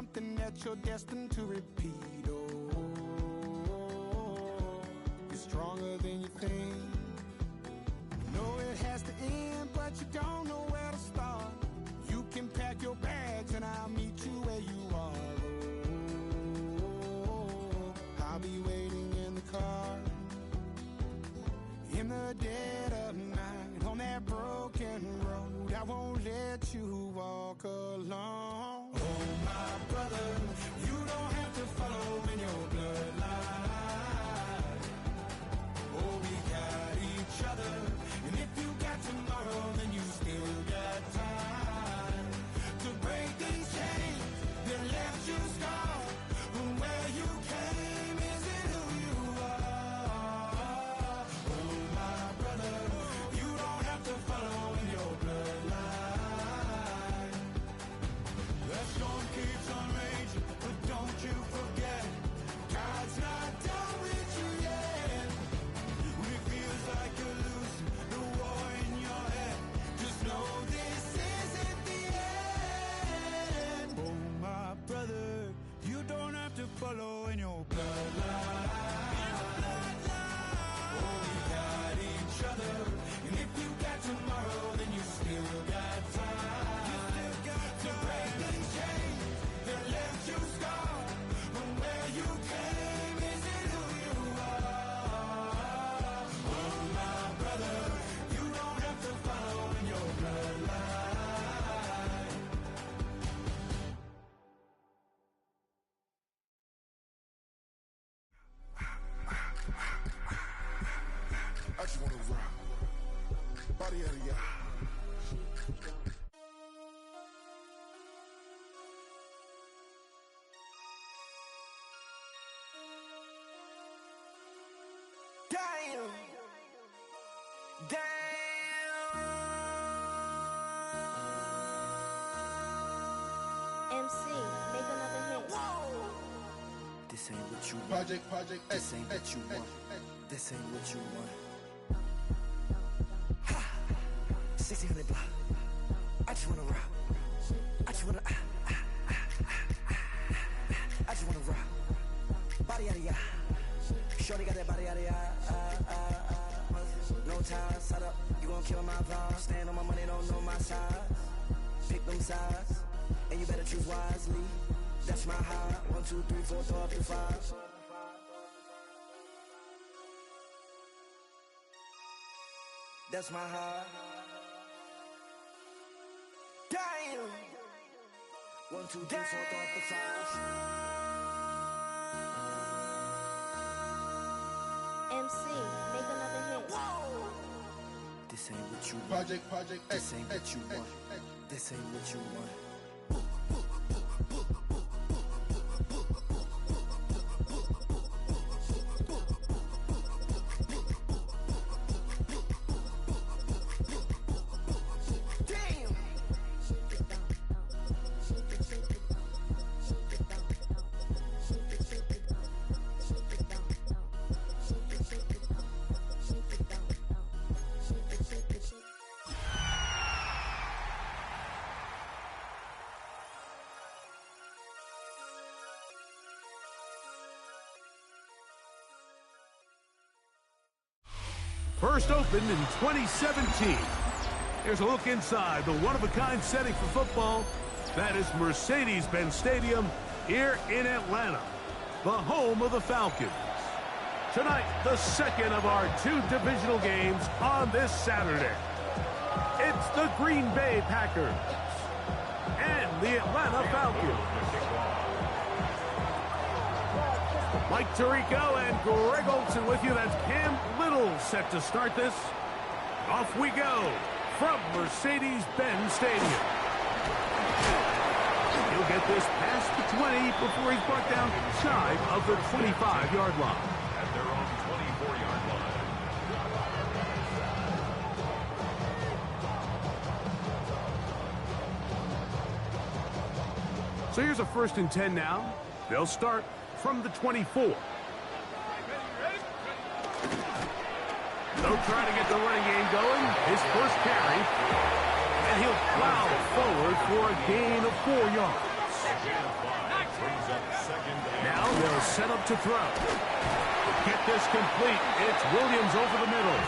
something that you're destined to repeat. Oh, you're stronger than you think. You know it has to end, but you don't know where to start. You can pack your bags and I'll meet you where you are. Oh, I'll be waiting in the car in the dead of night on that broken road. I won't let you walk alone. Oh, my brother, you don't have to follow in your bloodline. Oh, we got each other, and if you got tomorrow, then you still got time to break these chains that left you scarred. From where you came isn't who you are. Oh, my brother, you don't have to follow in your bloodline. The storm keeps on raging, but don't you forget, God's not done with you yet. When it feels like you're losing the war in your head, just know this isn't the end. Oh, my brother, you don't have to follow in your bloodline. Oh, we got each other, and if you got tomorrow, then you still got time. To break these chains that left you scarred. From where you came isn't who you are. Oh, my brother, you don't have to follow in your bloodline. I just wanna rock. Body out of y'all. Damn. MC, make another hit. This ain't what you want. Project, This ain't what you want. This ain't what you want. 1600 block. I just wanna rock. I just wanna. I just wanna rock. Body out of ya. Shorty got that body out of ya. No time, set up. You gon' kill my vibe. Stand on my money, don't know my size. Pick them sides, and you better choose wisely. That's my high. 1, 2, 3, 4, throw up to 5. That's my high. Damn. 1, 2, 3, 4, throw up to 5. MC, make another hit. This ain't what you want. Project, This ain't what you want. This ain't what you want. First opened in 2017. Here's a look inside the one-of-a-kind setting for football. That is Mercedes-Benz Stadium here in Atlanta, the home of the Falcons. Tonight, the second of our 2 divisional games on this Saturday. It's the Green Bay Packers and the Atlanta Falcons. Mike Tirico and Greg Olsen with you. That's Cam Little set to start this. Off we go from Mercedes-Benz Stadium. He'll get this past the 20 before he's brought down shy of the 25-yard line. At their own 24-yard line. So here's a 1st and 10 now. They'll start from the 24. They'll try to get the running game going. His first carry. And he'll plow forward for a gain of 4 yards. they'll set up to throw. Get this complete. It's Williams over the middle.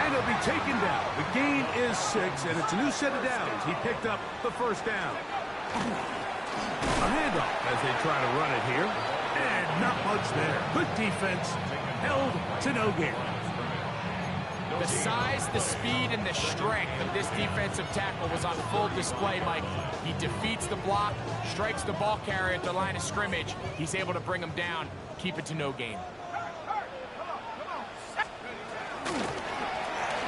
And he'll be taken down. The gain is 6, and it's a new set of downs. He picked up the first down. A handoff as they try to run it here. And not much there. Good defense. Held to no gain. The size, the speed, and the strength of this defensive tackle was on full display, Mike. He defeats the block, strikes the ball carrier at the line of scrimmage. He's able to bring him down, keep it to no gain.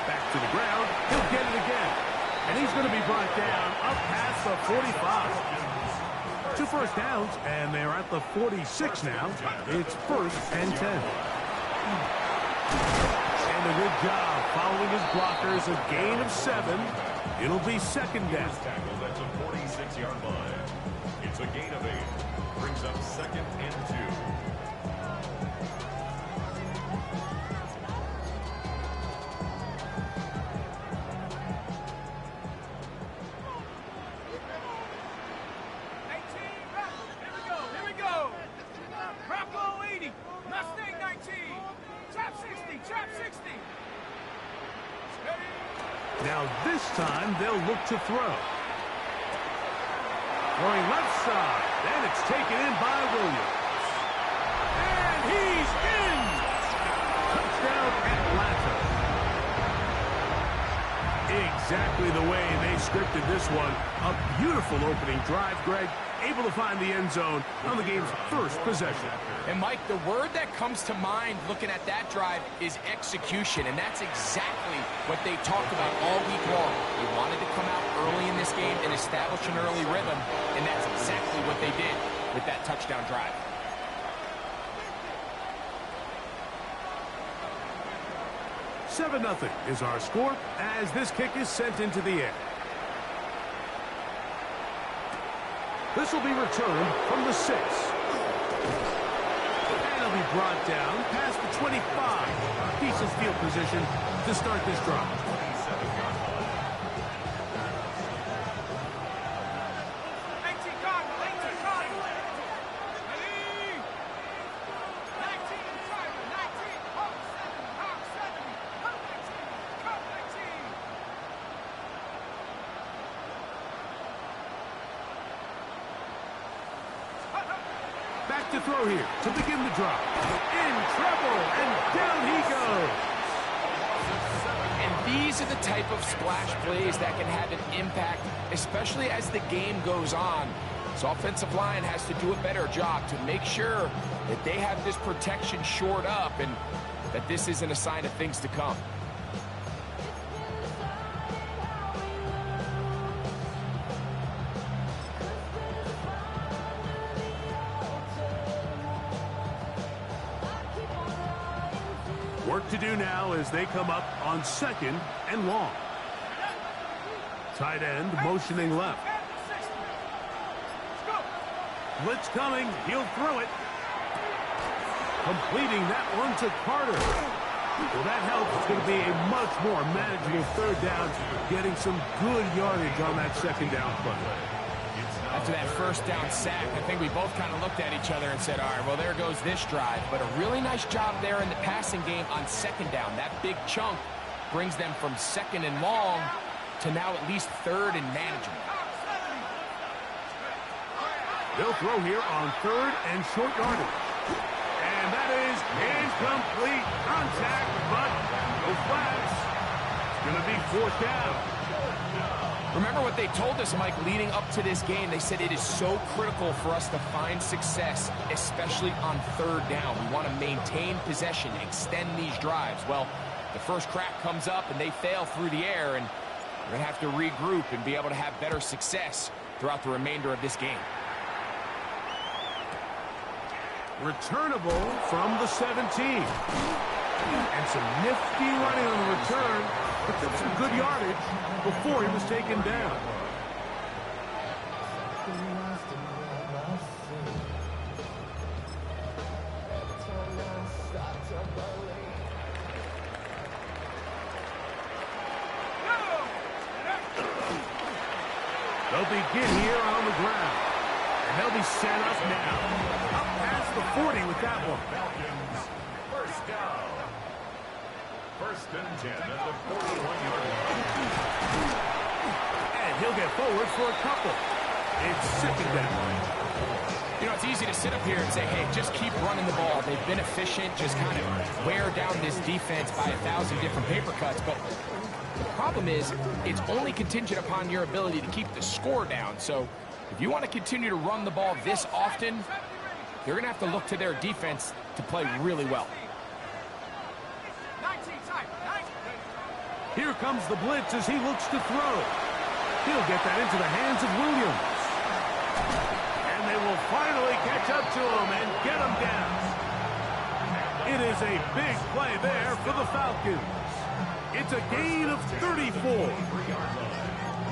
Back to the ground. He'll get it again. And he's going to be brought down up past the 45. 2 first downs, and they're at the 46 now. It's 1st and 10. And a good job following his blockers. A gain of 7. It'll be 2nd down. Tackles at the 46-yard line. It's a gain of 8. Brings up 2nd and 2. Now this time they'll look to throw. Throwing left side. And it's taken in by Williams. And he's in! Touchdown Atlanta. Exactly the way they scripted this one. A beautiful opening drive, Greg. Able to find the end zone on the game's first possession. And, Mike, the word that comes to mind looking at that drive is execution, and that's exactly what they talked about all week long. They wanted to come out early in this game and establish an early rhythm, and that's exactly what they did with that touchdown drive. $7-0 is our score as this kick is sent into the air. This will be returned from the 6. And he'll be brought down past the 25. Decent field position to start this drive. Back to throw here to begin the drive. In trouble, and down he goes. And these are the type of splash plays that can have an impact, especially as the game goes on. This offensive line has to do a better job to make sure that they have this protection shored up and that this isn't a sign of things to come. Work to do now as they come up on 2nd and long. Tight end motioning left. Blitz coming. He'll throw it. Completing that one to Carter. Well, that helps. It's going to be a much more manageable 3rd down. Getting some good yardage on that 2nd down play. After that 1st down sack, I think we both kind of looked at each other and said, all right, well, there goes this drive. But a really nice job there in the passing game on 2nd down. That big chunk brings them from 2nd and long to now at least 3rd and manageable. They'll throw here on 3rd and short yardage. And that is incomplete contact, but no flags. It's going to be 4th down. Remember what they told us, Mike, leading up to this game. They said it is so critical for us to find success, especially on 3rd down. We want to maintain possession, extend these drives. Well, the first crack comes up and they fail through the air, and we're going to have to regroup and be able to have better success throughout the remainder of this game. Returnable from the 17. And some nifty running on the return. But took some good yardage before he was taken down. They'll begin here on the ground. they'll be set up now. Up past the 40 with that one. Falcons, first down. First and 10 at the 41-yard line. And he'll get forward for a couple. It's second down. You know, it's easy to sit up here and say, hey, just keep running the ball. They've been efficient, just kind of wear down this defense by 1,000 different paper cuts. But the problem is, it's only contingent upon your ability to keep the score down. So if you want to continue to run the ball this often, you're going to have to look to their defense to play really well. Here comes the blitz as he looks to throw. He'll get that into the hands of Williams. And they will finally catch up to him and get him down. It is a big play there for the Falcons. It's a gain of 34.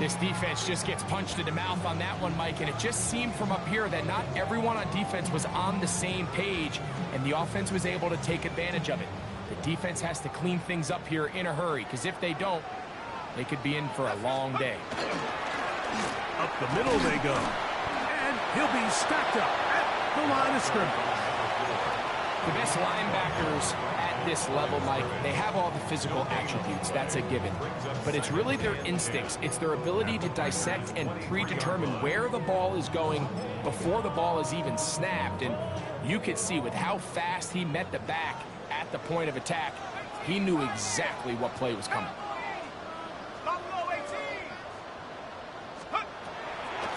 This defense just gets punched in the mouth on that one, Mike, and it just seemed from up here that not everyone on defense was on the same page, and the offense was able to take advantage of it. The defense has to clean things up here in a hurry, because if they don't, they could be in for a long day. Up the middle they go. And he'll be stacked up at the line of scrimmage. The best linebackers at this level, Mike, they have all the physical attributes. That's a given. But it's really their instincts. It's their ability to dissect and predetermine where the ball is going before the ball is even snapped. And you could see with how fast he met the back at the point of attack, he knew exactly what play was coming.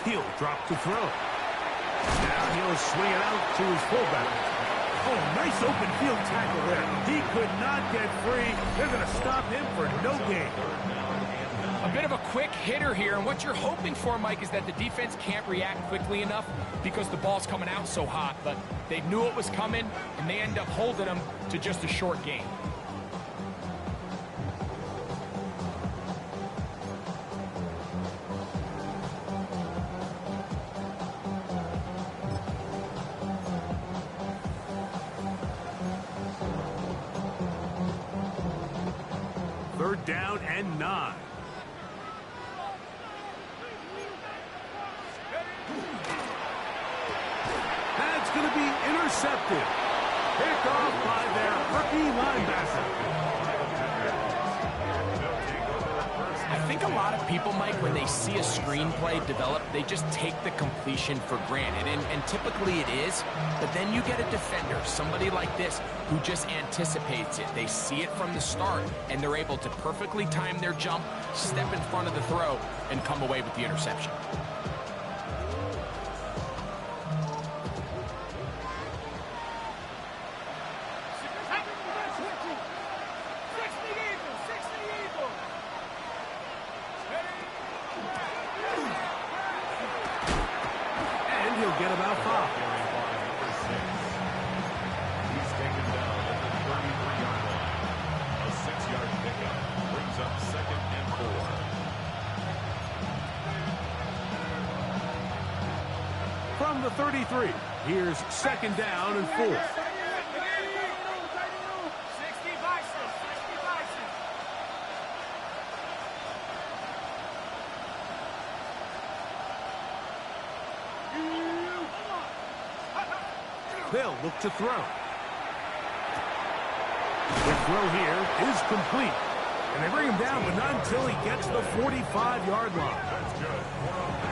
He'll drop to throw. Now he'll swing it out to his fullback. Oh, nice open field tackle there. He could not get free. They're going to stop him for no gain. A bit of a quick hitter here, and what you're hoping for, Mike, is that the defense can't react quickly enough because the ball's coming out so hot, but they knew it was coming, and they end up holding them to just a short gain. Third down and 9. That's going to be intercepted. Picked off by their rookie linebacker. I think a lot of people, Mike, when they see a screenplay develop, they just take the completion for granted, and typically it is, but then you get a defender, somebody like this, who just anticipates it. They see it from the start, and they're able to perfectly time their jump, step in front of the throw, and come away with the interception. Get about 5. He's taken down at the 33-yard line. A 6-yard pickup brings up second and 4. From the 33, here's second down and 4. They'll look to throw. The throw here is complete. And they bring him down, but not until he gets the 45-yard line.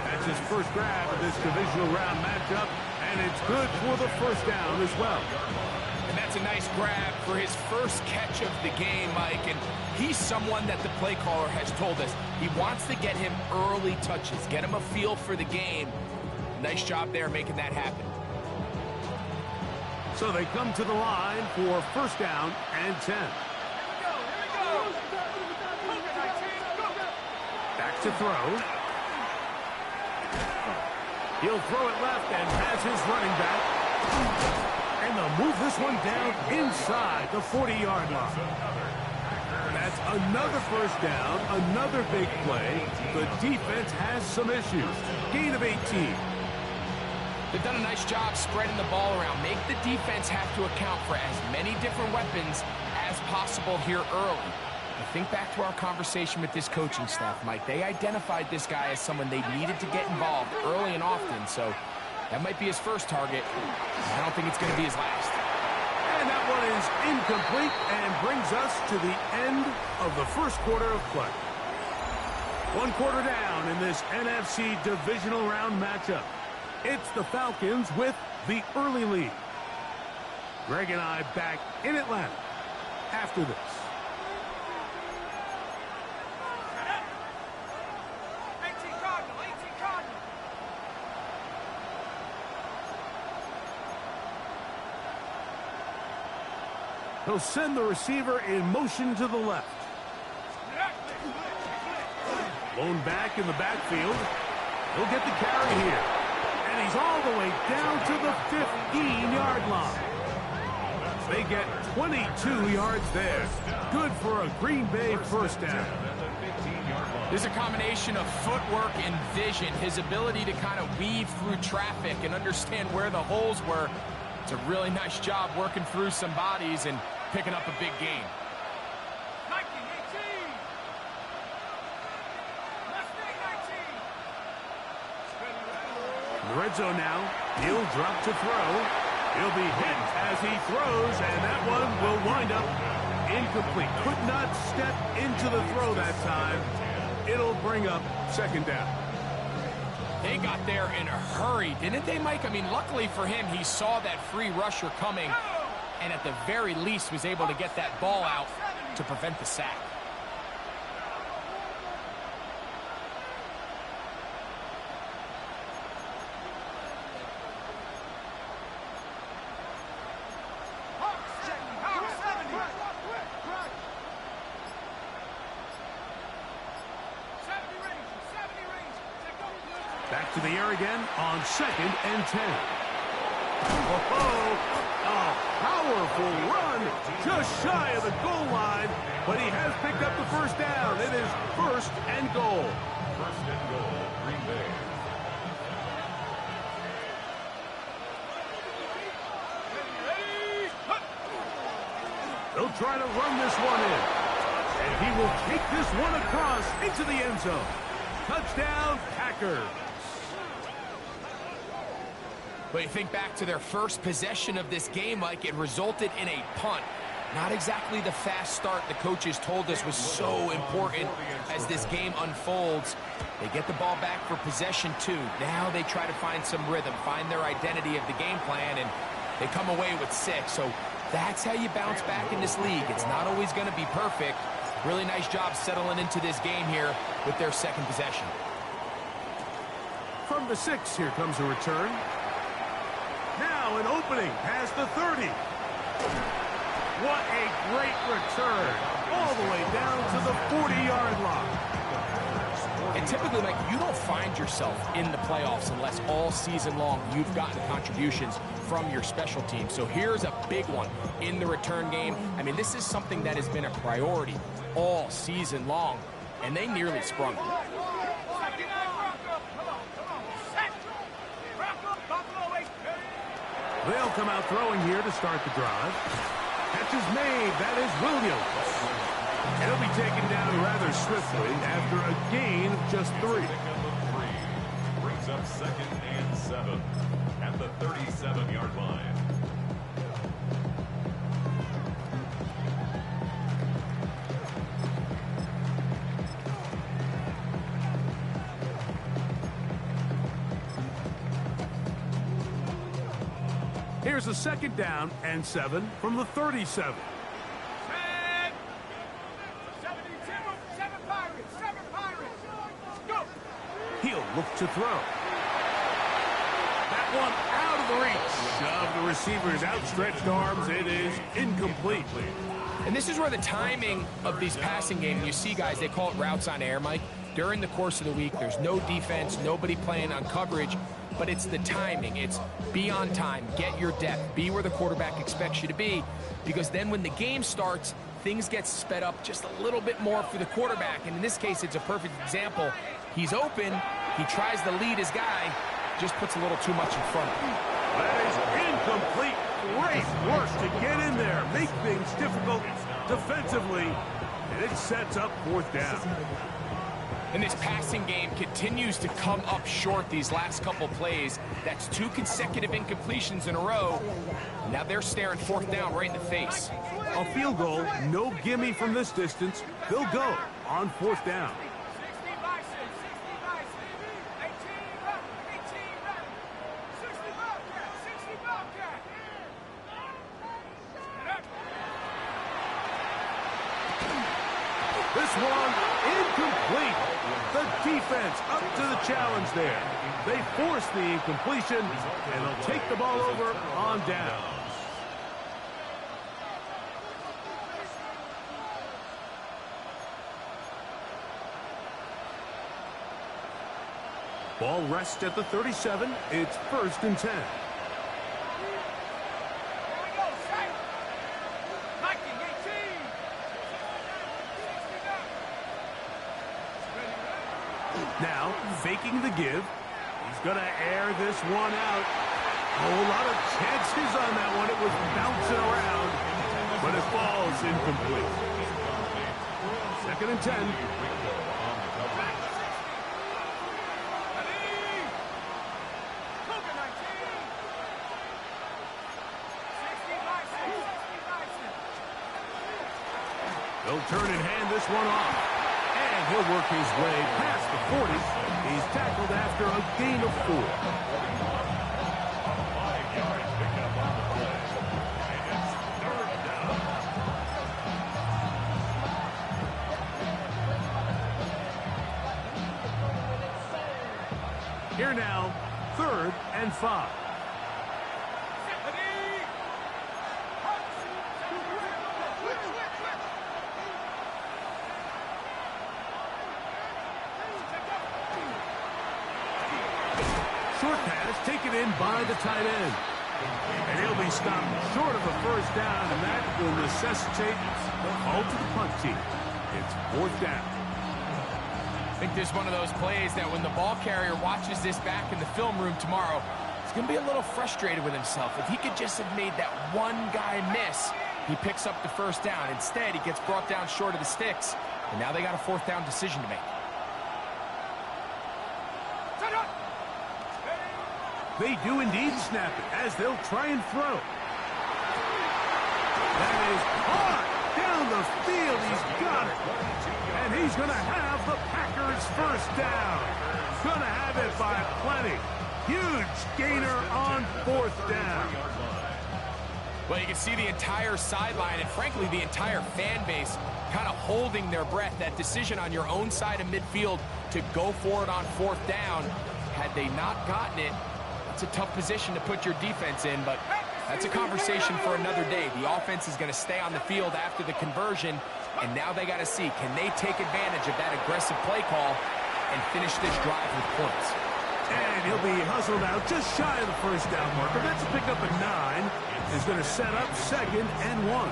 That's his first grab of this divisional round matchup, and it's good for the first down as well. And that's a nice grab for his first catch of the game, Mike. And he's someone that the play caller has told us he wants to get him early touches, get him a feel for the game. Nice job there making that happen. So they come to the line for first down and 10. Back to throw. He'll throw it left and has his running back. And they'll move this one down inside the 40-yard line. That's another first down, another big play. The defense has some issues. Gain of 18. They've done a nice job spreading the ball around. Make the defense have to account for as many different weapons as possible here early. I think back to our conversation with this coaching staff, Mike. They identified this guy as someone they needed to get involved early and often, so That might be his first target. I don't think it's going to be his last. And that one is incomplete and brings us to the end of the first quarter of play. 1 quarter down in this NFC divisional round matchup. It's the Falcons with the early lead. Greg and I back in Atlanta after this. He'll send the receiver in motion to the left. Blown back in the backfield. He'll get the carry here. And he's all the way down to the 15-yard line. They get 22 yards there. Good for a Green Bay first down. There's a combination of footwork and vision. His ability to kind of weave through traffic and understand where the holes were. It's a really nice job working through some bodies and picking up a big gain. The red zone now. He'll drop to throw. He'll be hit as he throws, and that one will wind up incomplete. Could not step into the throw that time. It'll bring up second down. They got there in a hurry, didn't they, Mike? I mean, luckily for him, he saw that free rusher coming, and at the very least was able to get that ball out to prevent the sack. Back to the air again on 2nd and 10. Oh, a powerful run just shy of the goal line, but he has picked up the first down. It is 1st and goal. 1st and goal, Green Bay. They'll try to run this one in, and he will take this one across into the end zone. Touchdown, Packers. But you think back to their first possession of this game, Mike, it resulted in a punt. Not exactly the fast start the coaches told us was so important as this game unfolds. They get the ball back for possession 2. Now they try to find some rhythm, find their identity of the game plan, and they come away with 6. So that's how you bounce back in this league. It's not always going to be perfect. Really nice job settling into this game here with their second possession. From the 6, here comes a return. Now an opening past the 30. What a great return. All the way down to the 40-yard line. And typically, Mike, you don't find yourself in the playoffs unless all season long you've gotten contributions from your special team. So here's a big one in the return game. I mean, this is something that has been a priority all season long, and they nearly sprung it. They'll come out throwing here to start the drive. Catch is made. That is Williams. He'll be taken down rather swiftly after a gain of just 3. Brings up 2nd and 7 at the 37-yard line. Here's a 2nd down and 7 from the 37. He'll look to throw. That one out of the reach of the receiver's outstretched arms. It is incomplete. And this is where the timing of these passing games, you see guys, they call it routes on air, Mike. During the course of the week, there's no defense, nobody playing on coverage, but it's the timing. It's be on time, get your depth, be where the quarterback expects you to be, because then when the game starts, things get sped up just a little bit more for the quarterback. And in this case, it's a perfect example. He's open, he tries to lead his guy, just puts a little too much in front of him. That is incomplete. Great work to get in there, make things difficult defensively, and it sets up 4th down. And this passing game continues to come up short these last couple plays. That's 2 consecutive incompletions in a row. Now they're staring 4th down right in the face. A field goal, no gimme from this distance. They'll go on 4th down. This one incomplete. The defense up to the challenge there. They force the incompletion, and they'll take the ball over on down. Ball rests at the 37. It's 1st and 10. Now, faking the give. He's going to air this one out. A whole lot of chances on that one. It was bouncing around, but it falls incomplete. 2nd and 10. They'll turn and hand this one off. And he'll work his way past the 40. He's tackled after a gain of 4. Here now, 3rd and 5. Short pass taken in by the tight end. And he'll be stopped short of a 1st down, and that will necessitate the call to the punt team. It's 4th down. I think this is one of those plays that when the ball carrier watches this back in the film room tomorrow, he's going to be a little frustrated with himself. If he could just have made that one guy miss, he picks up the 1st down. Instead, he gets brought down short of the sticks, and now they got a 4th down decision to make. They do indeed snap it as they'll try and throw. That is hard down the field. He's got it. And he's going to have the Packers 1st down. Going to have it by plenty. Huge gainer on 4th down. Well, you can see the entire sideline and, frankly, the entire fan base kind of holding their breath. That decision on your own side of midfield to go for it on 4th down, had they not gotten it, it's a tough position to put your defense in, but that's a conversation for another day. The offense is going to stay on the field after the conversion, and now they got to see, can they take advantage of that aggressive play call and finish this drive with points? And he'll be hustled out just shy of the 1st down marker. That's a pickup at 9. Is going to set up 2nd and 1.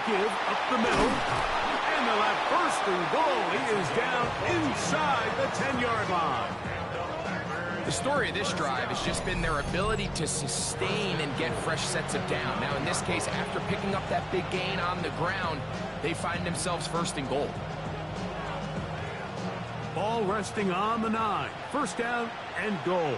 Give up the middle, and they'll have 1st and goal. He is down inside the 10-yard line. The story of this drive has just been their ability to sustain and get fresh sets of down. Now, in this case, after picking up that big gain on the ground, they find themselves 1st and goal. Ball resting on the 9. 1st down and goal.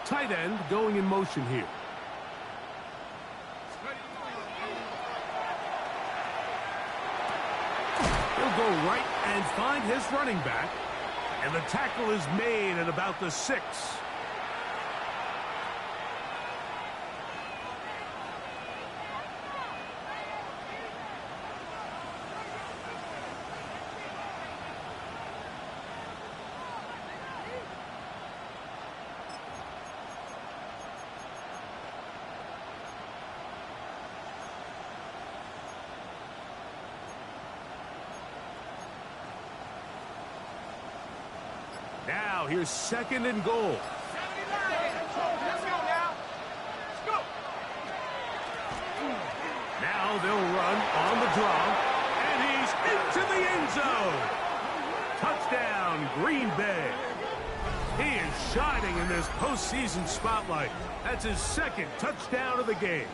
Tight end going in motion here. He'll go right and find his running back. And the tackle is made at about the 6. Now, here's 2nd and goal. Now they'll run on the draw, and he's into the end zone. Touchdown, Green Bay. He is shining in this postseason spotlight. That's his second touchdown of the game.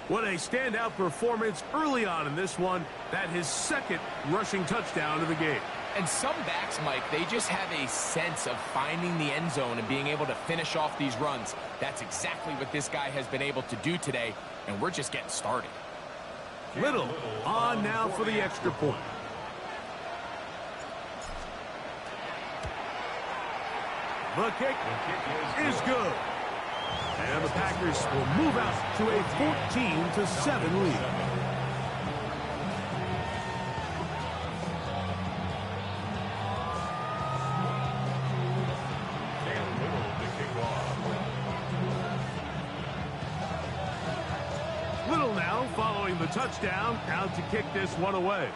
What a standout performance early on in this one. That his second rushing touchdown of the game. And some backs, Mike, they just have a sense of finding the end zone and being able to finish off these runs. That's exactly what this guy has been able to do today, and we're just getting started. Little on now for the extra point. The kick is good. And the Packers will move out to a 14-7 lead. Little now following the touchdown, out to kick this one away.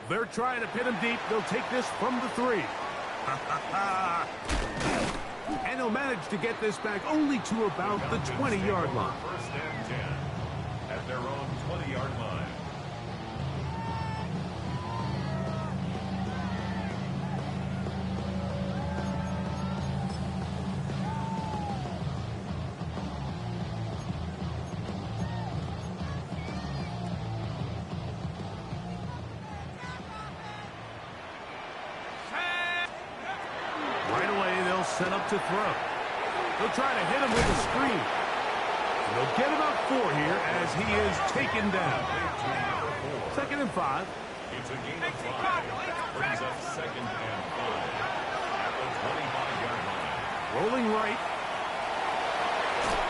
They're trying to pin him deep. They'll take this from the 3. And he'll manage to get this back only to about the 20-yard line. First and 10 at their own 20-yard line. Set up to throw. They'll try to hit him with a screen. And they'll get about 4 here as he is taken down. 2nd and 5. It's a gain of 5. Brings up 2nd and 5 at the 25-yard line. Rolling right.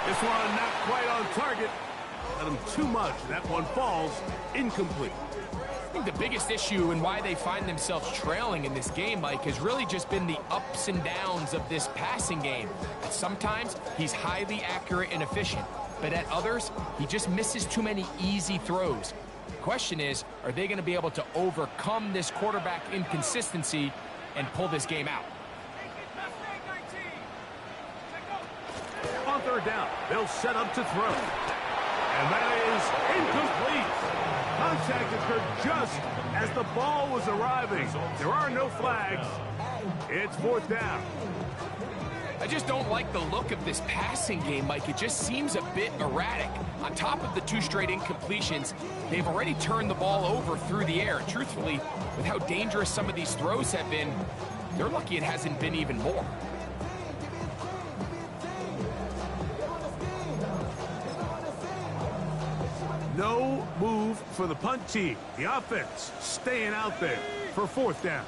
This one not quite on target. Let him too much. That one falls incomplete. I think the biggest issue and why they find themselves trailing in this game, Mike, has really just been the ups and downs of this passing game. At sometimes, he's highly accurate and efficient, but at others, he just misses too many easy throws. The question is, are they going to be able to overcome this quarterback inconsistency and pull this game out? On 3rd down, they'll set up to throw. And that is incomplete. Contact occurred just as the ball was arriving. There are no flags. It's 4th down. I just don't like the look of this passing game, Mike. It just seems a bit erratic. On top of the 2 straight incompletions, they've already turned the ball over through the air. Truthfully, with how dangerous some of these throws have been, they're lucky it hasn't been even more. No move for the punt team. The offense staying out there for 4th down.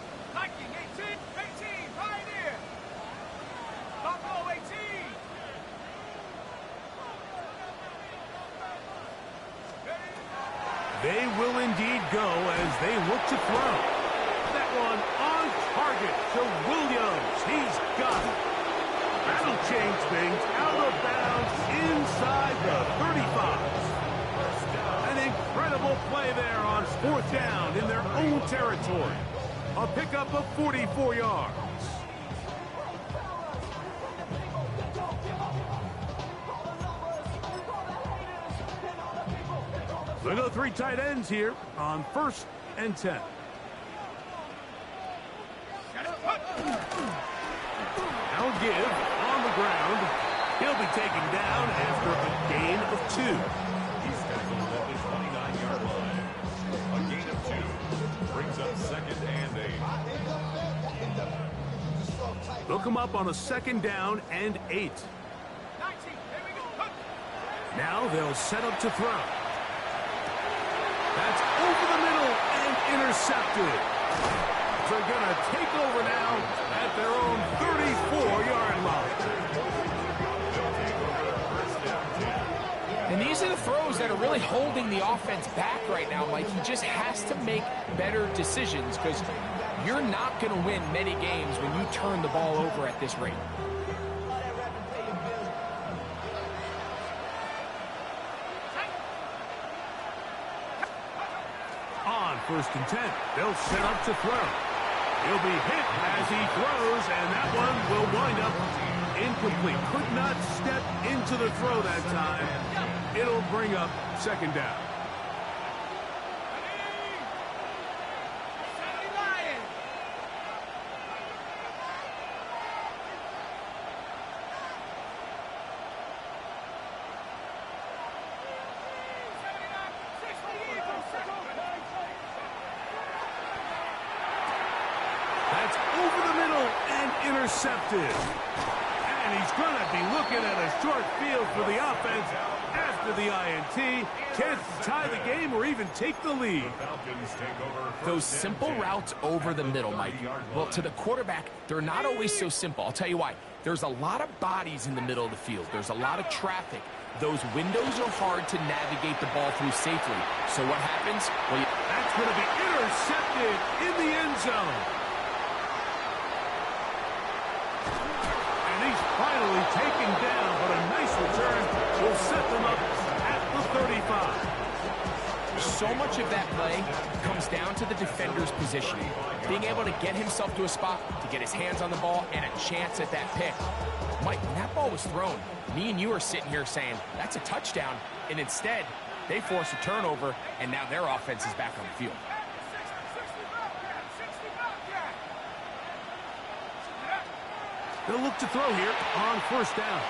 They will indeed go as they look to throw. That one on target to Williams. He's got it. That'll change things out of bounds inside the 35. An incredible play there on 4th down in their own territory. A pickup of 44 yards. They go 3 tight ends here on 1st and 10. Now give on the ground. He'll be taken down after a gain of 2. He's tackled at the 29-yard line. A gain of 2 brings up 2nd and 8. They'll come up on a 2nd down and 8. Now they'll set up to throw. That's over the middle and intercepted. They're going to take over now at their own 34-yard line. And these are the throws that are really holding the offense back right now, Mike. He just has to make better decisions because you're not going to win many games when you turn the ball over at this rate. On 1st and 10, they'll set up to throw. He'll be hit as he throws, and that one will wind up incomplete. Could not step into the throw that time. It'll bring up second down. That's over the middle and intercepted. And he's going to be looking at a short field for the offense after the INT. Can't tie the game or even take the lead. Those simple routes over the middle, Mike. Well, to the quarterback, they're not always so simple. I'll tell you why. There's a lot of bodies in the middle of the field. There's a lot of traffic. Those windows are hard to navigate the ball through safely. So what happens? Well, that's going to be intercepted in the end zone. He's finally taken down, but a nice return will set them up at the 35. So much of that play comes down to the defender's positioning. Being able to get himself to a spot, to get his hands on the ball, and a chance at that pick. Mike, when that ball was thrown, me and you are sitting here saying, that's a touchdown, and instead, they force a turnover, and now their offense is back on the field. They'll look to throw here on first down.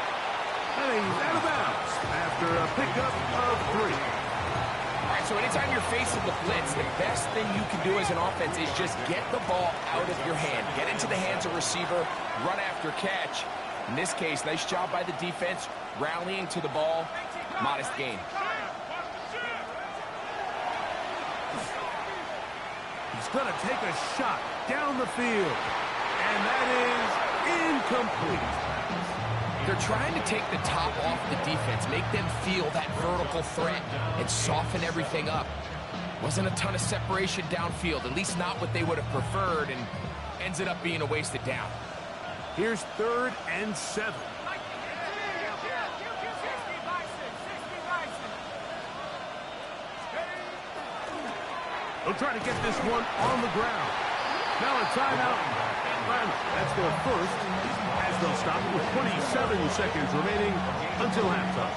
And he's out of bounds after a pickup of 3. All right, so anytime you're facing the blitz, the best thing you can do as an offense is just get the ball out of your hand. Get into the hands of receiver, run after catch. In this case, nice job by the defense, rallying to the ball. Modest gain. He's going to take a shot down the field. And that is incomplete. They're trying to take the top off the defense, make them feel that vertical threat, and soften everything up. Wasn't a ton of separation downfield, at least not what they would have preferred, and ends it up being a wasted down. Here's 3rd and 7. They'll try to get this one on the ground. Now a timeout. That's their first, as they'll stop it with 27 seconds remaining until halftime.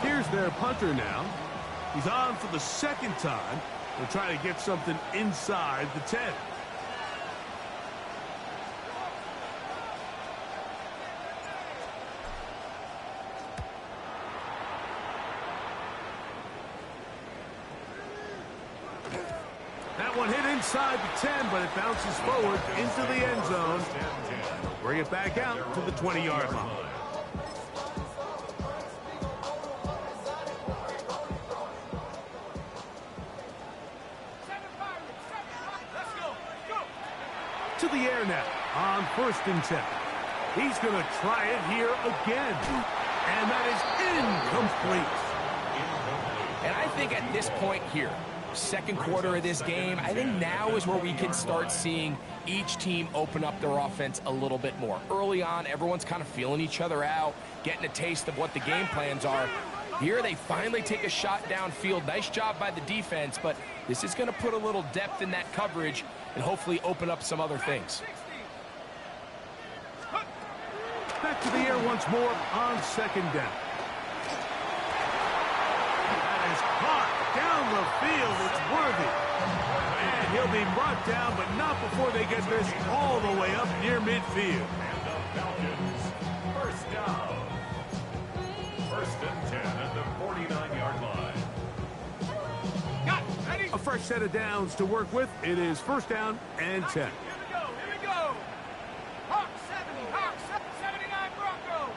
Here's their punter now. He's on for the second time. They'll try to get something inside the 10. That one hit inside the 10, but it bounces forward into the end zone. Bring it back out to the 20-yard line. To the air now on 1st and 10. He's going to try it here again. And that is incomplete. And I think at this point here, second quarter of this game, I think now is where we can start seeing each team open up their offense a little bit more. Early on, everyone's kind of feeling each other out, getting a taste of what the game plans are. Here they finally take a shot downfield. Nice job by the defense, but this is going to put a little depth in that coverage and hopefully open up some other things. Back to the air once more on 2nd down. That is caught down the field. It's Worthy. And he'll be brought down, but not before they get this all the way up near midfield. And the Falcons, first down. 1st and 10 at the 49-yard line. A fresh set of downs to work with. It is 1st down and 10. Here we go. Hawk 70, Hawk 79 Bronco.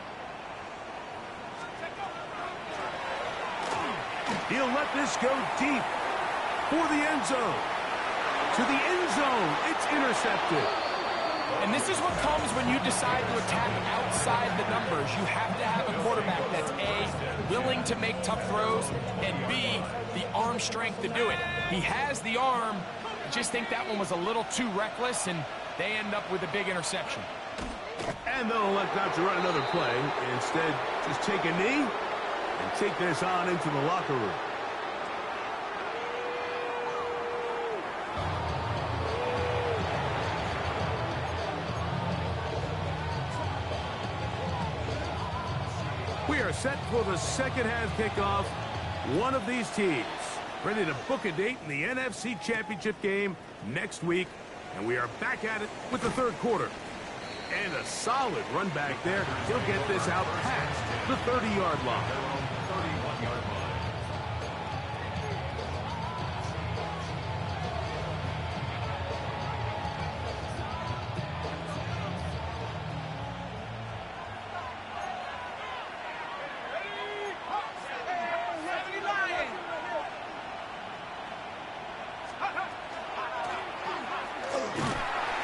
He'll let this go deep for the end zone. To the end zone. It's intercepted. And this is what comes when you decide to attack outside the numbers. You have to have a quarterback that's A, willing to make tough throws, and B, the arm strength to do it. He has the arm. I just think that one was a little too reckless, and they end up with a big interception. And they'll elect not to run another play. Instead, just take a knee and take this on into the locker room. are set for the second half kickoff. One of these teams ready to book a date in the NFC Championship game next week. And we are back at it with the third quarter. And a solid run back there. He'll get this out past the 30-yard line. 31-yard line.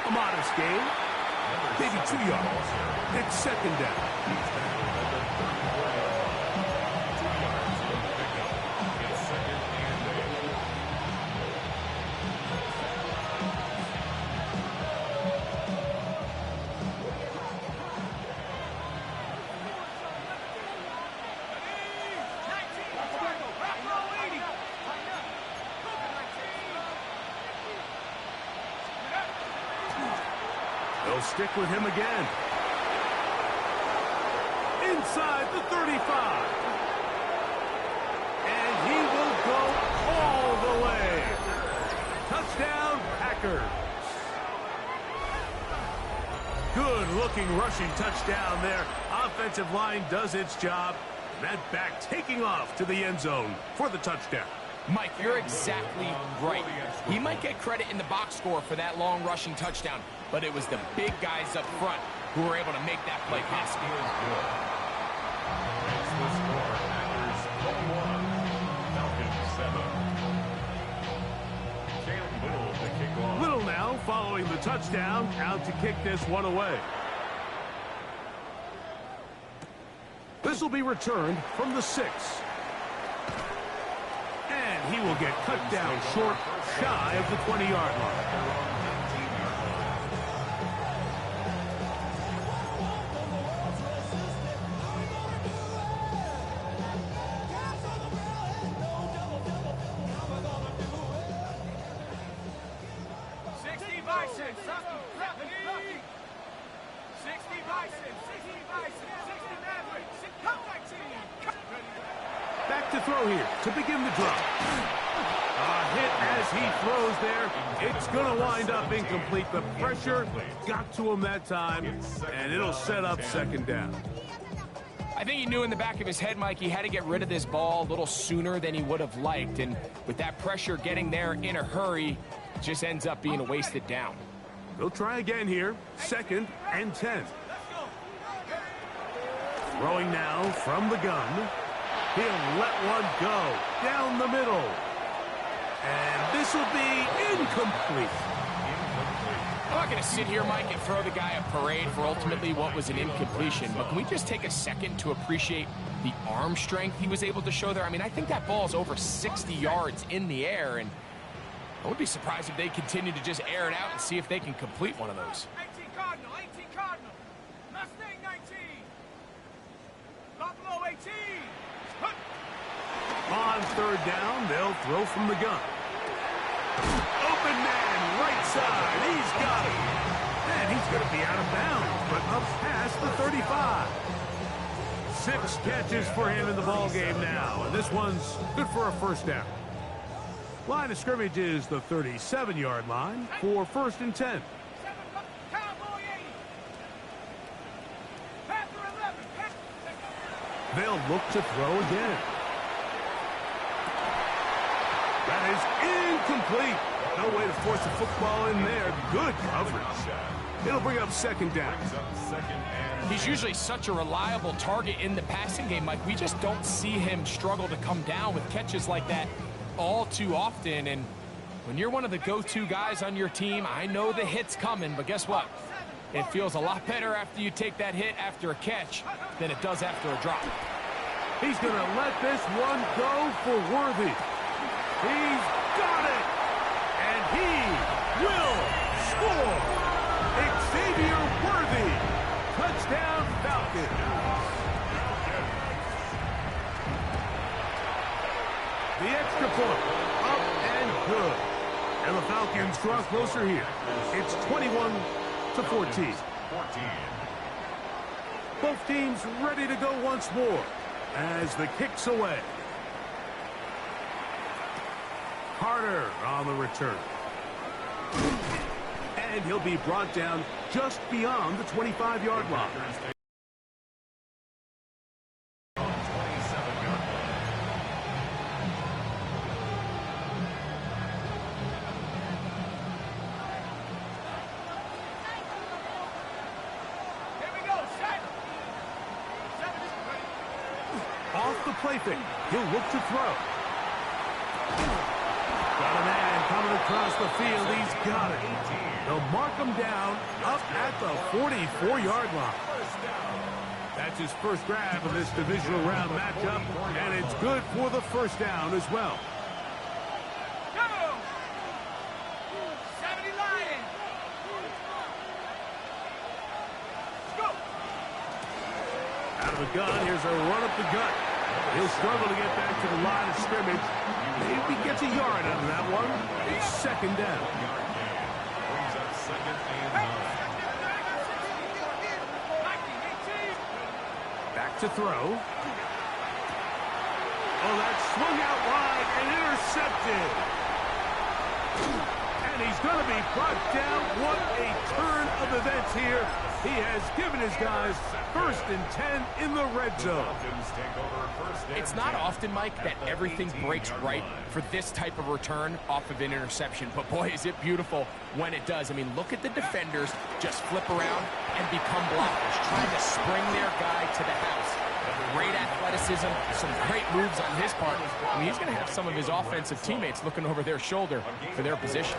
A modest gain, maybe 2 yards. It's second down. They'll stick with him again. Inside the 35. And he will go all the way. Touchdown, Packers. Good-looking rushing touchdown there. Offensive line does its job. That back taking off to the end zone for the touchdown. Mike, you're exactly right. He might get credit in the box score for that long rushing touchdown, but it was the big guys up front who were able to make that play possible. That's the score. Packers 21, Falcons 7. Caleb Little to kick off. Little now following the touchdown, out to kick this one away. This will be returned from the 6. And he will get cut down short, shy of the 20-yard line. Back to throw here to begin the drive. A hit as he throws there. It's going to wind up incomplete. The pressure got to him that time, and it'll set up second down. I think he knew in the back of his head, Mike, he had to get rid of this ball a little sooner than he would have liked. And with that pressure getting there in a hurry, it just ends up being a wasted down. They'll try again here. 2nd and 10. Throwing now from the gun. He'll let one go down the middle. And this will be incomplete. I'm not going to sit here, Mike, and throw the guy a parade for ultimately what was an incompletion, but can we just take a second to appreciate the arm strength he was able to show there? I mean, I think that ball's over 60 yards in the air, and I would be surprised if they continue to just air it out and see if they can complete one of those. 18 Cardinal, Mustang 19, Buffalo 18. On third down, they'll throw from the gun. Open man, right side. He's got it. And he's going to be out of bounds, but up past the 35. 6 catches for him in the ball game now, and this one's good for a first down. Line of scrimmage is the 37-yard line for 1st and 10. They'll look to throw again. That is incomplete. No way to force a football in there. Good coverage. It'll bring up second down. He's usually such a reliable target in the passing game, Mike. We just don't see him struggle to come down with catches like that all too often. And when you're one of the go-to guys on your team, I know the hit's coming, but guess what? It feels a lot better after you take that hit after a catch than it does after a drop. He's going to let this one go for Worthy. He's got it. And he will score. Xavier Worthy. Touchdown, Falcons. The extra point. Up and good. And the Falcons draw closer here. It's 21-14. Both teams ready to go once more. as the kick's away. Carter on the return. And he'll be brought down just beyond the 25-yard line. Off the play fake. He'll look to throw. Got a man coming across the field. He's got it. They'll mark him down up at the 44-yard line. That's his first grab of this divisional round matchup, and it's good for the first down as well. Go! 70 Lions! Go! Out of the gun, here's a run up the gut. He'll struggle to get back to the line of scrimmage. Maybe gets a yard out of that one. It's second down. Brings up second and 9. Back to throw. Oh, that's swung out wide and intercepted. And he's going to be brought down. What a turn of events here. He has given his guys 1st and 10 in the red zone. It's not often, Mike, that everything breaks right for this type of return off of an interception. But, boy, is it beautiful when it does. I mean, look at the defenders just flip around and become blockers, trying to spring their guy to the house. Great athleticism, some great moves on his part. I mean, he's going to have some of his offensive teammates looking over their shoulder for their position.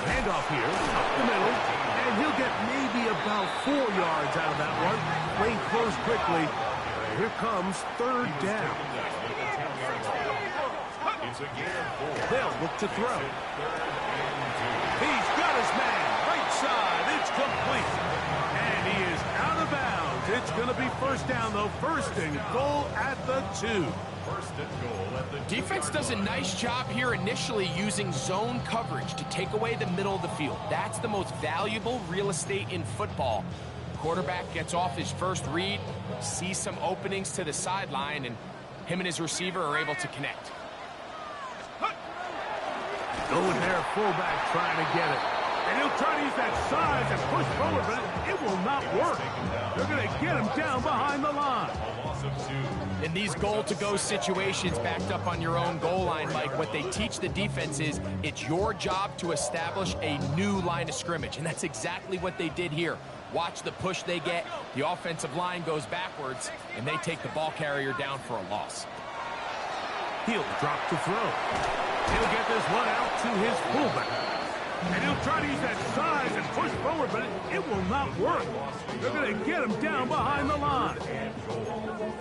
Handoff here, up the middle, and he'll get maybe about 4 yards out of that one. Play close quickly. Here comes third down. They'll look to throw. He's got his man, right side. It's complete. And he is out of bounds. It's going to be first down, though. First and goal at the 2. Defense does a nice job here initially using zone coverage to take away the middle of the field. That's the most valuable real estate in football. Quarterback gets off his first read, sees some openings to the sideline, and him and his receiver are able to connect. Going there, fullback trying to get it. And he'll try to use that size and push forward, but it will not work. They're going to get him down behind the line. In these goal-to-go situations backed up on your own goal line, Mike, what they teach the defense is it's your job to establish a new line of scrimmage, and that's exactly what they did here. Watch the push they get. The offensive line goes backwards, and they take the ball carrier down for a loss. He'll drop to throw. He'll get this one out to his fullback. And he'll try to use that size and push forward, but it will not work. They're going to get him down behind the line.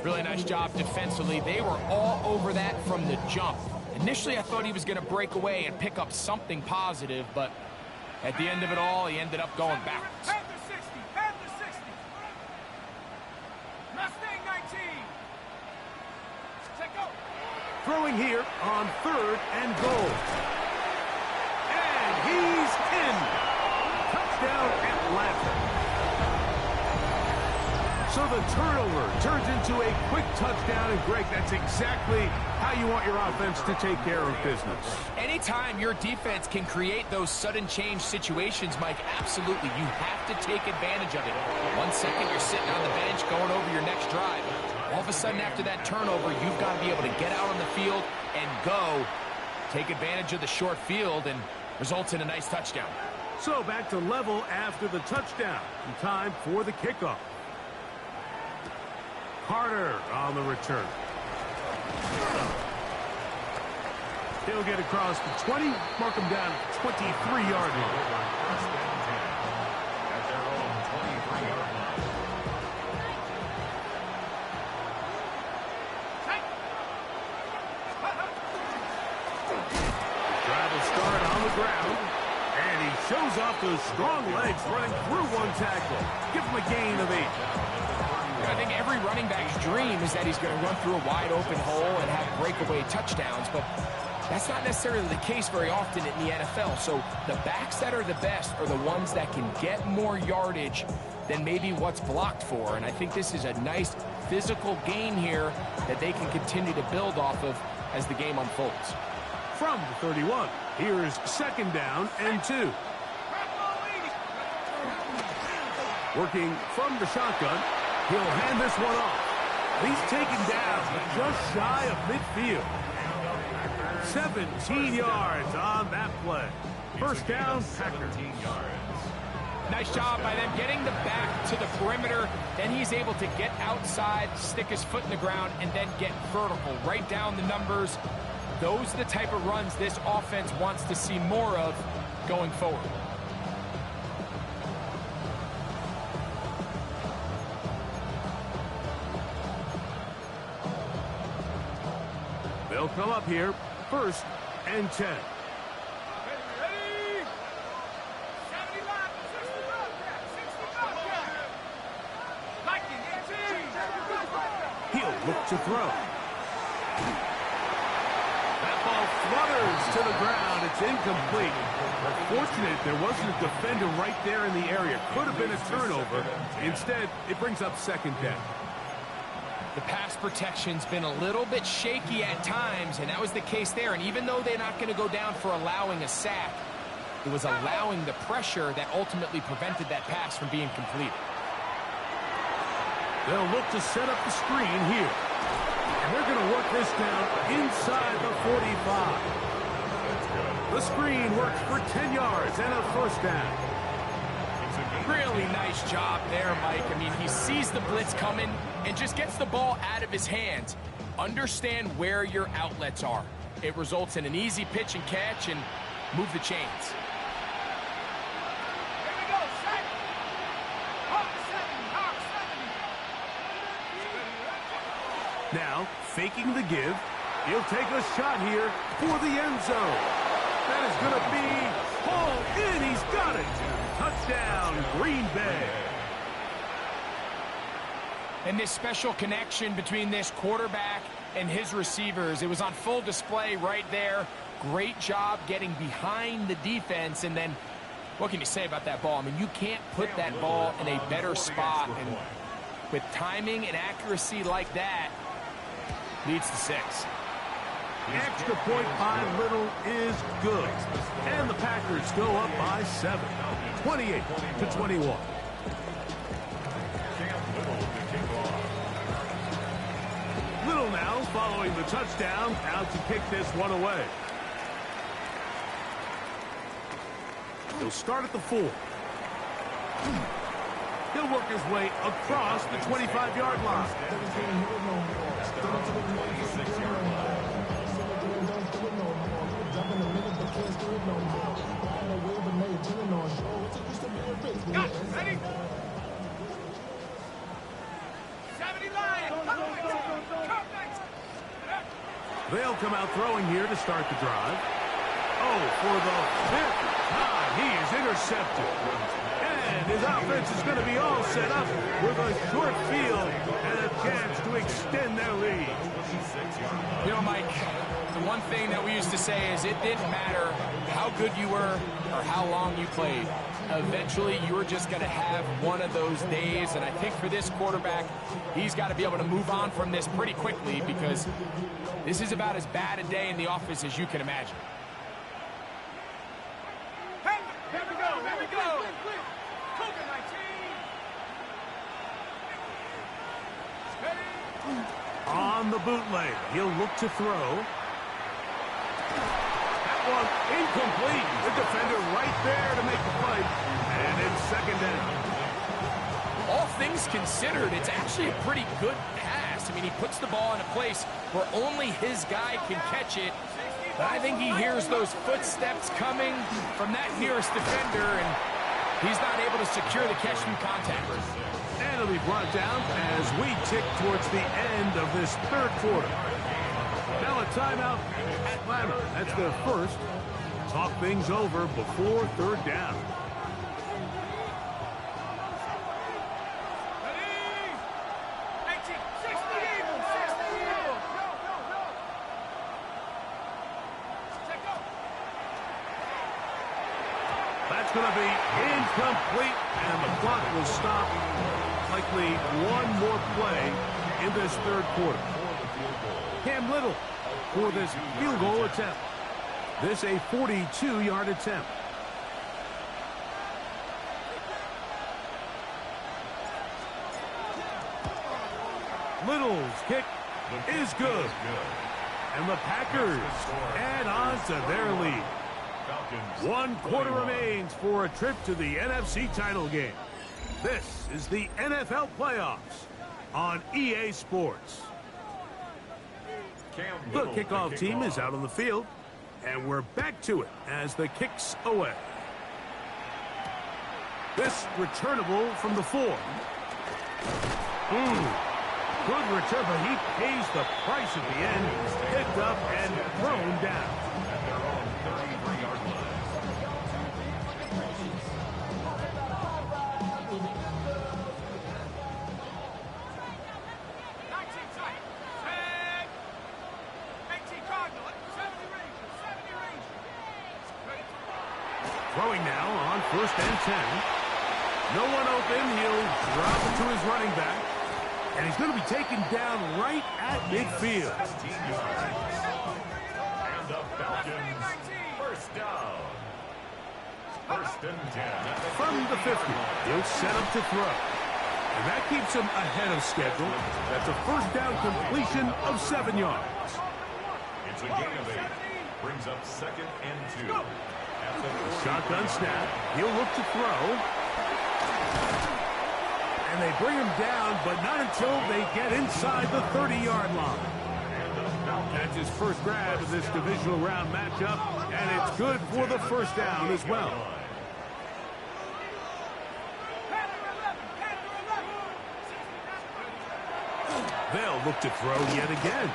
Really nice job defensively. They were all over that from the jump. Initially, I thought he was going to break away and pick up something positive, but at the end of it all, he ended up going backwards. Panther 60! Panther 60! Mustang 19! Set go! Throwing here on third and goal. And he's in. Touchdown, Atlanta. So the turnover turns into a quick touchdown, and Greg, that's exactly how you want your offense to take care of business. Anytime your defense can create those sudden change situations, Mike, absolutely, you have to take advantage of it. 1 second, you're sitting on the bench going over your next drive. All of a sudden, after that turnover, you've got to be able to get out on the field and go. Take advantage of the short field and results in a nice touchdown. So back to level after the touchdown. And time for the kickoff. Carter on the return. He'll get across the 20, mark him down at the 23-yard line. At their own 23-yard line. Drive will start on the ground. And he shows off those strong legs running through one tackle. Give him a gain of 8. I think every running back's dream is that he's going to run through a wide open hole and have breakaway touchdowns, but that's not necessarily the case very often in the NFL. So the backs that are the best are the ones that can get more yardage than maybe what's blocked for. And I think this is a nice physical gain here that they can continue to build off of as the game unfolds. From the 31, here's 2nd down and 2. Working from the shotgun, he'll hand this one off. He's taken down just shy of midfield. 17 yards on that play. First down, Packers. Nice job by them getting the back to the perimeter. Then he's able to get outside, stick his foot in the ground, and then get vertical. Right down the numbers. Those are the type of runs this offense wants to see more of going forward. They'll come up here, 1st and 10. He'll look to throw. That ball flutters to the ground. It's incomplete. Fortunate there wasn't a defender right there in the area. Could have been a turnover. Instead, it brings up 2nd down. The pass protection's been a little bit shaky at times, and that was the case there. And even though they're not going to go down for allowing a sack, it was allowing the pressure that ultimately prevented that pass from being completed. They'll look to set up the screen here. And they're going to work this down inside the 45. The screen works for 10 yards and a 1st down. Really nice job there, Mike. I mean, he sees the blitz coming and just gets the ball out of his hands. Understand where your outlets are. It results in an easy pitch and catch and move the chains. Now, faking the give, he'll take a shot here for the end zone. That is going to be hauled in. He's got it. Touchdown, Green Bay. And this special connection between this quarterback and his receivers, it was on full display right there. Great job getting behind the defense. And then, what can you say about that ball? I mean, you can't put that ball in a better spot. And with timing and accuracy like that, leads to 6. Extra point by Little is good. And the Packers go up by 7. 28-21. Little now following the touchdown, out to kick this one away. He'll start at the 4. He'll work his way across the 25-yard line. Got it. Ready? 70 Lions. They'll come out throwing here to start the drive. Oh, for the 5th time, he is intercepted. And his offense is going to be all set up with a short field and a chance to extend their lead. You know, Mike, the one thing that we used to say is it didn't matter how good you were or how long you played. Eventually, you were just going to have one of those days. And I think for this quarterback, he's got to be able to move on from this pretty quickly because this is about as bad a day in the office as you can imagine. Hey, here we go. Here we go. Cougar 19. On the bootleg, he'll look to throw. That one incomplete. The defender right there to make the fight. And it's 2nd down. All things considered, it's actually a pretty good pass. I mean, he puts the ball in a place where only his guy can catch it. But I think he hears those footsteps coming from that nearest defender, and he's not able to secure the catch through contact. And it'll be brought down as we tick towards the end of this 3rd quarter. Now a timeout, Atlanta. That's their first. Talk things over before 3rd down. Ready? 19. 60. 60. Go. Check go. That's going to be incomplete, and the clock will stop. Likely one more play in this third quarter. Cam Little for this field goal attempt. This a 42-yard attempt. Little's kick is good. And the Packers add on to their lead. 1 quarter remains for a trip to the NFC title game. This is the NFL playoffs on EA Sports. The kickoff team is out on the field, and we're back to it as the kick's away. This returnable from the 4. Good return, but he pays the price at the end. Picked up and thrown down. At their own 33-yard line. Throwing now on 1st and 10. No one open. He'll drop it to his running back. And he's going to be taken down right at midfield. 16 yards. And the Falcons, first down. 1st and 10. From the 50, he'll set up to throw. And that keeps him ahead of schedule. That's a first down completion of 7 yards. It's a gain of 8. Brings up 2nd and 2. Shotgun snap. He'll look to throw. And they bring him down, but not until they get inside the 30-yard line. That's his first grab of this divisional round matchup, and it's good for the first down as well. They'll look to throw yet again.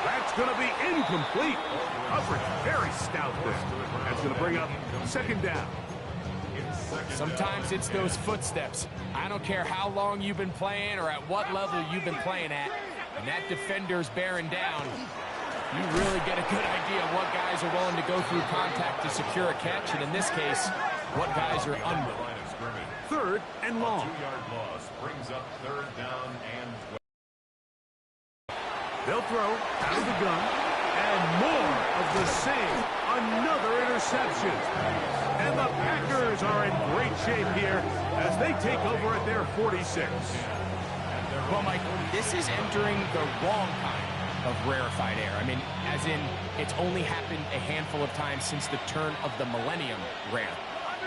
That's going to be incomplete. Coverage very stout there. That's going to bring up 2nd down. Sometimes it's those footsteps. I don't care how long you've been playing or at what level you've been playing at. And that defender's bearing down. You really get a good idea of what guys are willing to go through contact to secure a catch. And in this case, what guys are unwilling. 3rd and long. 2-yard loss brings up 3rd down and 12. They'll throw out of the gun. And more of the same. Another interception. And the Packers are in great shape here as they take over at their 46. Well, Mike, this is entering the wrong kind of rarefied air. I mean, as in, it's only happened a handful of times since the turn of the millennium rare.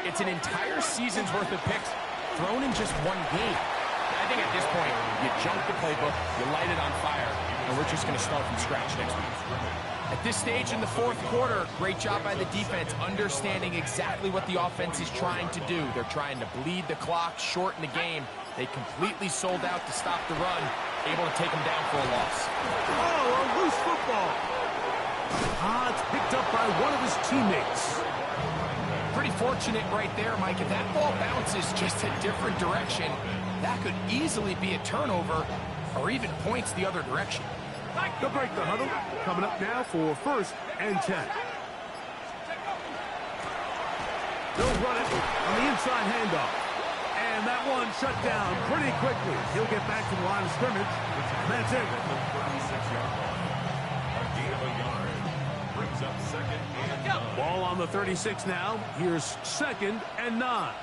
It's an entire season's worth of picks thrown in just one game. I think at this point, you jump the playbook, you light it on fire, and we're just going to start from scratch next week. At this stage in the 4th quarter, great job by the defense understanding exactly what the offense is trying to do. They're trying to bleed the clock, shorten the game. They completely sold out to stop the run, able to take them down for a loss. Oh, a loose football. It's picked up by one of his teammates. Pretty fortunate right there, Mike. If that ball bounces just a different direction, that could easily be a turnover or even points the other direction. They'll break the huddle. Coming up now for 1st and 10. They'll run it on the inside handoff. And that one shut down pretty quickly. He'll get back to the line of scrimmage. And that's it. A gain of a yard. Brings up 2nd and 9. Ball on the 36 now. Here's 2nd and 9.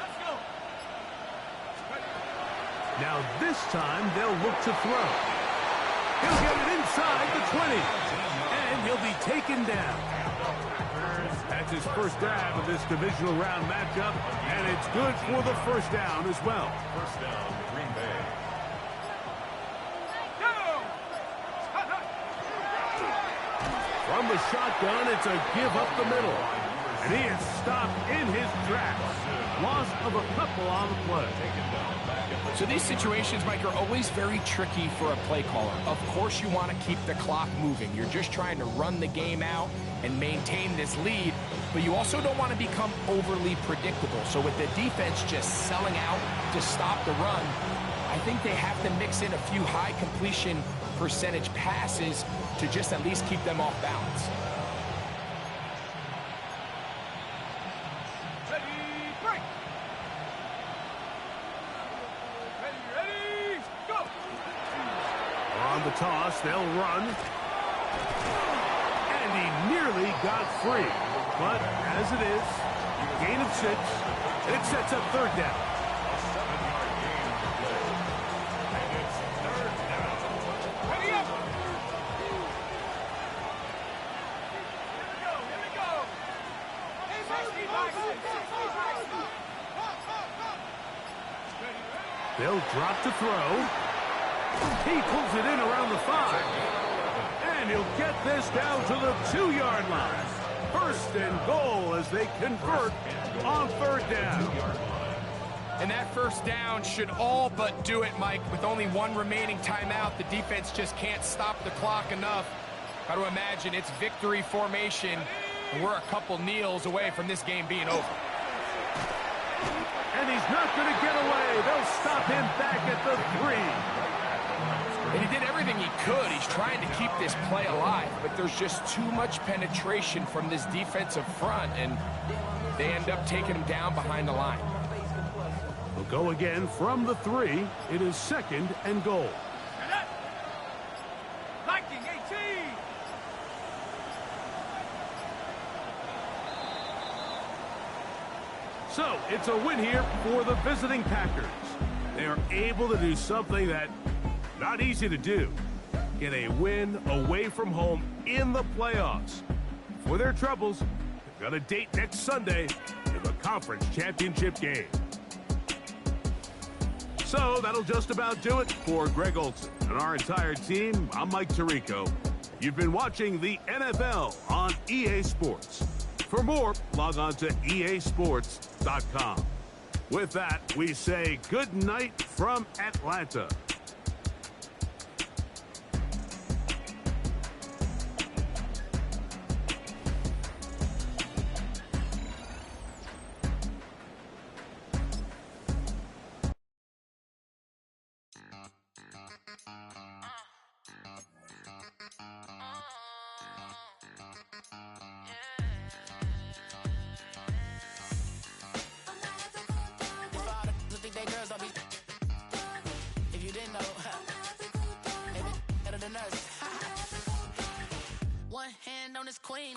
Now this time they'll look to throw. He'll get it inside the 20. And he'll be taken down. That's his first grab of this divisional round matchup. And it's good for the first down as well. First down, Green Bay. From the shotgun, it's a give up the middle. And he is stopped in his tracks. Loss of a couple on the play. So these situations, Mike, are always very tricky for a play caller. Of course you want to keep the clock moving. You're just trying to run the game out and maintain this lead, but you also don't want to become overly predictable. So with the defense just selling out to stop the run, I think they have to mix in a few high completion percentage passes to just at least keep them off balance. toss. They'll run. And he nearly got free. But as it is, gain of 6. And it sets up third down. A 7-yard gain to play. And it's third down. Ready up! Here we go! They'll drop to throw. He pulls it in around the 5. And he'll get this down to the 2-yard line. First and goal as they convert on third down. And that first down should all but do it, Mike. With only one remaining timeout, the defense just can't stop the clock enough. Got to imagine it's victory formation, and we're a couple kneels away from this game being over. And he's not going to get away. They'll stop him back at the 3. And he did everything he could. He's trying to keep this play alive, but there's just too much penetration from this defensive front, and they end up taking him down behind the line. We'll go again from the 3. It is second and goal. Liking 18! So, it's a win here for the visiting Packers. They are able to do something that not easy to do. Get a win away from home in the playoffs. For their troubles, they've got a date next Sunday in the conference championship game. So, that'll just about do it for Greg Olsen and our entire team. I'm Mike Tirico. You've been watching the NFL on EA Sports. For more, log on to easports.com. With that, we say good night from Atlanta. If you didn't know, better than us. One hand on his queen.